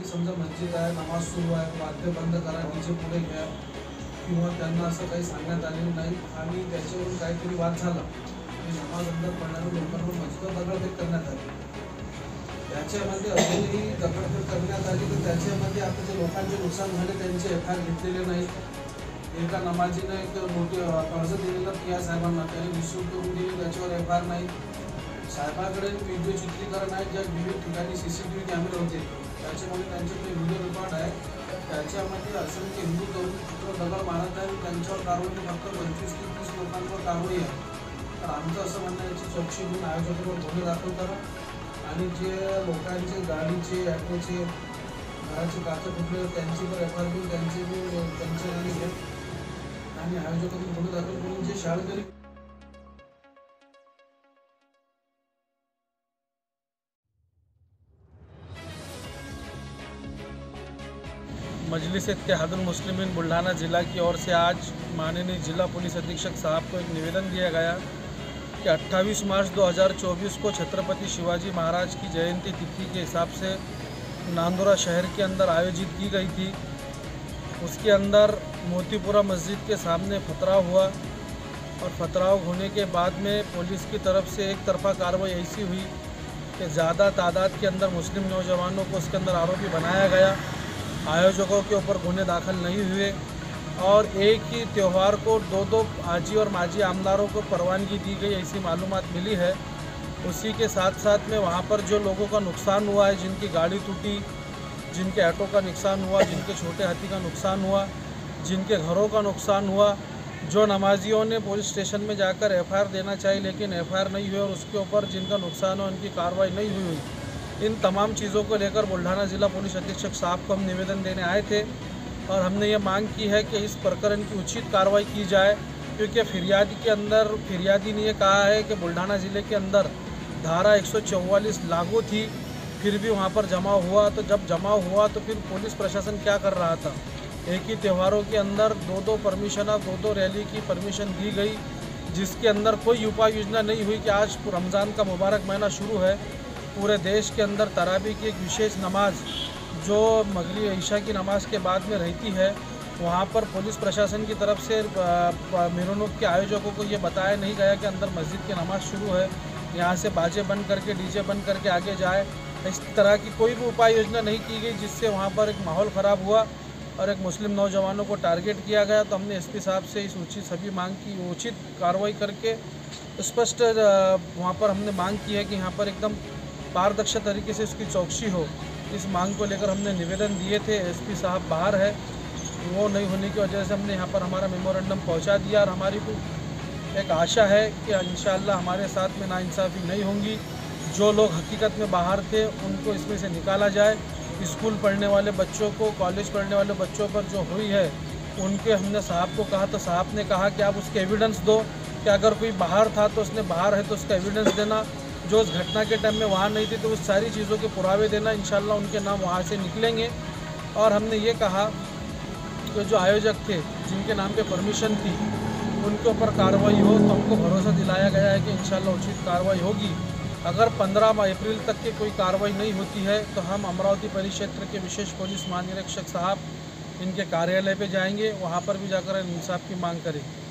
की समजा मस्जिद आहे, नमाज सुरू आहे, वाद्य बंद करा, डीजे पुढे घ्या किंवा त्यांना असं काही सांगण्यात आलेलं नाही आणि त्याच्यावरून काहीतरी वाद झाला आणि नमाज अंदर पडणाऱ्या लोकांवर मजबूत दगडफेक करण्यात आली। त्याच्यामध्ये अजूनही दगडफेक करण्यात आली तर त्याच्यामध्ये आता जे लोकांचे नुकसान झाले त्यांचे FIR घेतलेले नाही। एका नमाजीनं एक मोठी अर्ज दिलेला PI साहेबांना, त्याने 20 रुपये दिले, त्याच्यावर FIR नाही। साहेबांकडे व्हिडिओ चित्रीकरण आहे, ज्या विविध ठिकाणी CCTV कॅमेरे होते त्याच्यामध्ये त्यांच्याकडे व्हिडिओ रेकॉर्ड आहे। त्याच्यामध्ये असंख्य हिंदू तरुण पुत्र दगड मारत आहे, त्यांच्यावर कारवाई फक्त 25 ते 30 लोकांवर कारवाई आहे। तर आमचं असं म्हणणं याची चौकशी घेऊन आयोजकांवर गुन्हे दाखल करा आणि जे लोकांचे गाडीचे ॲटोचे घराचे काच फुटले त्यांची पण FIR घेऊन त्यांचे घ्या आणि आयोजकांवर गुन्हे दाखल करून जे शाळकरी मजलिस इत्तेहादुल मुस्लिमीन बुल्ढाना ज़िला की ओर से आज माननीय जिला पुलिस अधीक्षक साहब को एक निवेदन दिया गया कि 28 मार्च 2024 को छत्रपति शिवाजी महाराज की जयंती तिथि के हिसाब से नांदोरा शहर के अंदर आयोजित की गई थी। उसके अंदर मोतीपुरा मस्जिद के सामने पथराव हुआ और पथराव होने के बाद में पुलिस की तरफ से एक तरफा कार्रवाई ऐसी हुई कि ज़्यादा तादाद के अंदर मुस्लिम नौजवानों को उसके अंदर आरोपी बनाया गया। आयोजकों के ऊपर गुन्हे दाखिल नहीं हुए और एक ही त्यौहार को दो आजी और माजी आमदारों को परवानगी दी गई, ऐसी मालूमात मिली है। उसी के साथ साथ में वहाँ पर जो लोगों का नुकसान हुआ है, जिनकी गाड़ी टूटी, जिनके ऑटो का नुकसान हुआ, जिनके छोटे हाथी का नुकसान हुआ, जिनके घरों का नुकसान हुआ, जो नमाजियों ने पुलिस स्टेशन में जाकर FIR देना चाहिए लेकिन FIR नहीं हुई और उसके ऊपर जिनका नुकसान हो उनकी कार्रवाई नहीं हुई। इन तमाम चीज़ों को लेकर बुल्ढाना ज़िला पुलिस अधीक्षक साहब को हम निवेदन देने आए थे और हमने ये मांग की है कि इस प्रकरण की उचित कार्रवाई की जाए, क्योंकि फिरियादी ने ये कहा है कि बुल्ढाना ज़िले के अंदर धारा 144 लागू थी, फिर भी वहाँ पर जमाव हुआ। तो जब जमाव हुआ तो फिर पुलिस प्रशासन क्या कर रहा था, एक ही त्योहारों के अंदर दो परमिशन और दो रैली की परमिशन दी गई, जिसके अंदर कोई उपाय योजना नहीं हुई कि आज रमज़ान का मुबारक महीना शुरू है। पूरे देश के अंदर तरावी की एक विशेष नमाज जो मगरिब ईशा की नमाज के बाद में रहती है, वहाँ पर पुलिस प्रशासन की तरफ से मिरवणूक के आयोजकों को ये बताया नहीं गया कि अंदर मस्जिद की नमाज शुरू है, यहाँ से बाजे बंद करके डीजे बंद करके आगे जाए। इस तरह की कोई भी उपाय योजना नहीं की गई, जिससे वहाँ पर एक माहौल ख़राब हुआ और एक मुस्लिम नौजवानों को टारगेट किया गया। तो हमने SP साहब से इस सभी मांग की उचित कार्रवाई करके स्पष्ट वहाँ पर हमने मांग की है कि यहाँ पर एकदम पारदर्शी तरीके से उसकी चौकसी हो। इस मांग को लेकर हमने निवेदन दिए थे। SP साहब बाहर है, वो नहीं होने की वजह से हमने यहाँ पर हमारा मेमोरेंडम पहुँचा दिया और हमारी एक आशा है कि इंशाअल्लाह हमारे साथ में नाइंसाफ़ी नहीं होंगी। जो लोग हकीकत में बाहर थे उनको इसमें से निकाला जाए। स्कूल पढ़ने वाले बच्चों को, कॉलेज पढ़ने वाले बच्चों पर जो हुई है उनके हमने साहब को कहा तो साहब ने कहा कि आप उसके एविडेंस दो कि अगर कोई बाहर था तो उसने बाहर है तो उसका एविडेंस देना, जो उस घटना के टाइम में वहाँ नहीं थी तो उस सारी चीज़ों के पुरावे देना। इंशाल्लाह उनके नाम वहाँ से निकलेंगे। और हमने ये कहा कि जो आयोजक थे जिनके नाम पे परमिशन थी उनके ऊपर कार्रवाई हो, तो हमको भरोसा दिलाया गया है कि इंशाल्लाह उचित कार्रवाई होगी। अगर 15 अप्रैल तक की कोई कार्रवाई नहीं होती है तो हम अमरावती परिक्षेत्र के विशेष पुलिस महानिरीक्षक साहब इनके कार्यालय पे जाएंगे, वहाँ पर भी जाकर इंसाफ की मांग करेंगे।